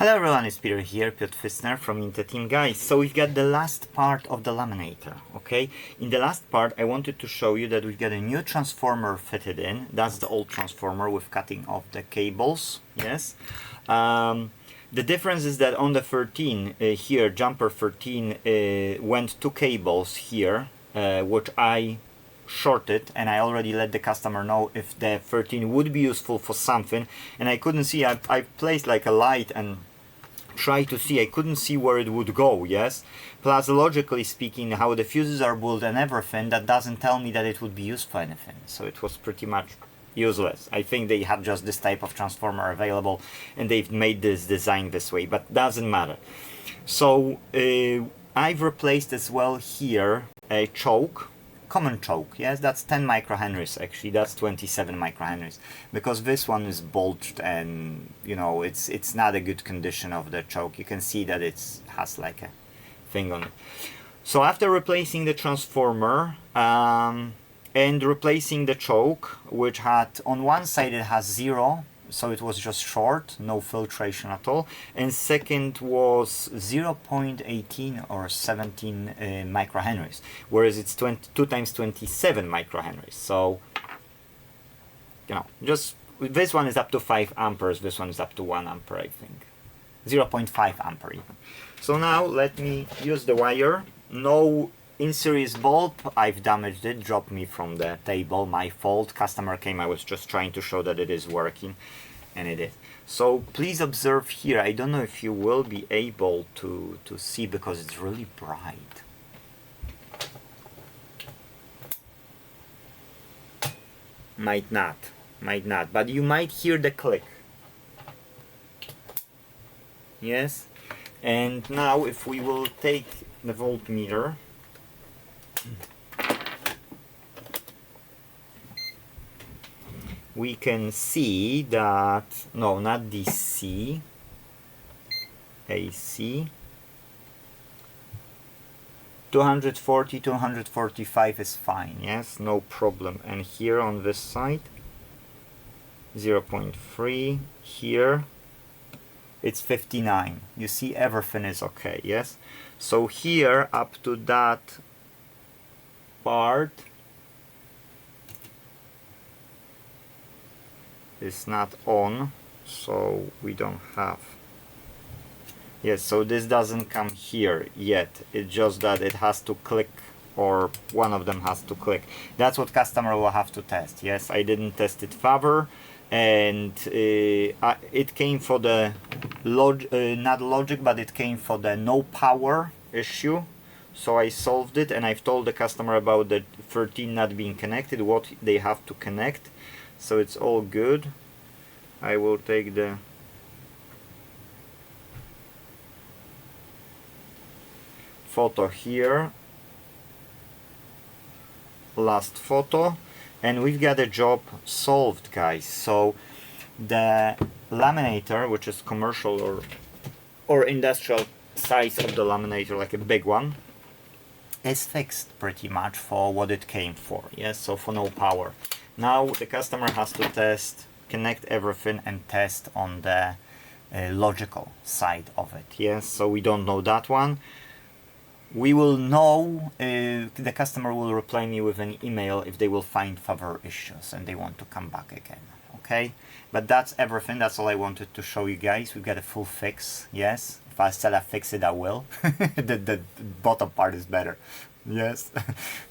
Hello everyone, it's Peter here, Piotr Fissner from Inte.Team. Guys, so we've got the last part of the laminator, okay? In the last part I wanted to show you that we've got a new transformer fitted in. That's the old transformer with cutting of the cables, yes? The difference is that on the 13 here, jumper 13 went two cables here, which I shorted, and I already let the customer know if the 13 would be useful for something, and I couldn't see. I placed like a light and tried to see. I couldn't see where it would go, yes? Plus, logically speaking, how the fuses are built and everything, that doesn't tell me that it would be used for anything. So it was pretty much useless. I think they have just this type of transformer available and they've made this design this way, but doesn't matter. So I've replaced as well here a choke, common choke, yes, that's 10 microhenries. Actually that's 27 microhenries, because this one is bulged and you know it's not a good condition of the choke. You can see that it has like a thing on it. So after replacing the transformer and replacing the choke, which had on one side it has 0, so it was just short, no filtration at all, and second was 0.18 or 17 microhenries, whereas it's 2 times 27 microhenries. So you know, just this one is up to 5 amperes, this one is up to 1 ampere, I think 0.5 ampere even. So now let me use the wire. No in-series bulb, I've damaged it, dropped me from the table, my fault. Customer came, I was just trying to show that it is working, and it is. So please observe here, I don't know if you will be able to see because it's really bright. Might not, but you might hear the click. Yes, and now if we will take the voltmeter, we can see that, no, not DC, AC, 240, 245 is fine, yes, no problem. And here on this side, 0.3, here, it's 59. You see everything is okay, yes? So here up to that part is not on, so we don't have, yes, so this doesn't come here yet. It's just that it has to click, or one of them has to click. That's what customer will have to test. Yes, I didn't test it further, and it came for the not logic, but it came for the no power issue. So I solved it, and I've told the customer about the 13 not being connected, what they have to connect. So it's all good. I will take the photo here, last photo, and we've got a job solved, guys. So the laminator, which is commercial or industrial size of the laminator, like a big one, is fixed pretty much for what it came for. Yes, so for no power. Now the customer has to test, connect everything, and test on the logical side of it. Yes, so we don't know that one. We will know, the customer will reply me with an email if they will find further issues and they want to come back again. Okay, but that's everything. That's all I wanted to show you guys. We've got a full fix. Yes, if I still fix it, I will. the bottom part is better. Yes.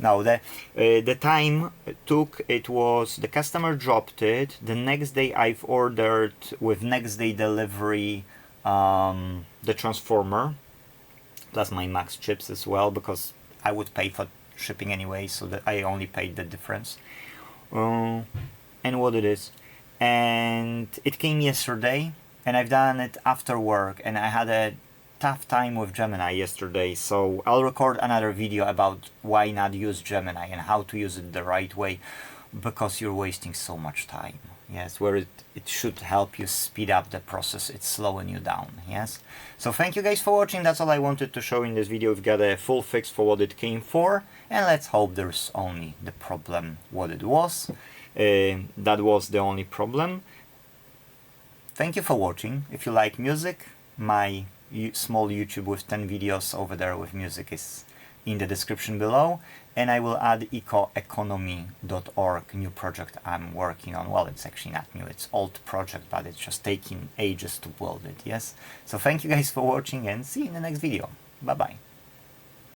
Now the time it took, it was, the customer dropped it. The next day I've ordered with next day delivery the transformer, plus my max chips as well, because I would pay for shipping anyway, so that I only paid the difference. And what it is, and it came yesterday, and I've done it after work, and I had a tough time with Gemini yesterday, so I'll record another video about why not use Gemini and how to use it the right way, because you're wasting so much time. Yes, where it should help you speed up the process, it's slowing you down. Yes, so thank you guys for watching. That's all I wanted to show in this video. We've got a full fix for what it came for, and let's hope there's only the problem what it was. That was the only problem. Thank you for watching. If you like music, my small YouTube with 10 videos over there with music is in the description below, and I will add ecoeconomy.org, new project I'm working on. Well, it's actually not new, it's old project, but it's just taking ages to build it, yes? So thank you guys for watching, and see you in the next video. Bye bye.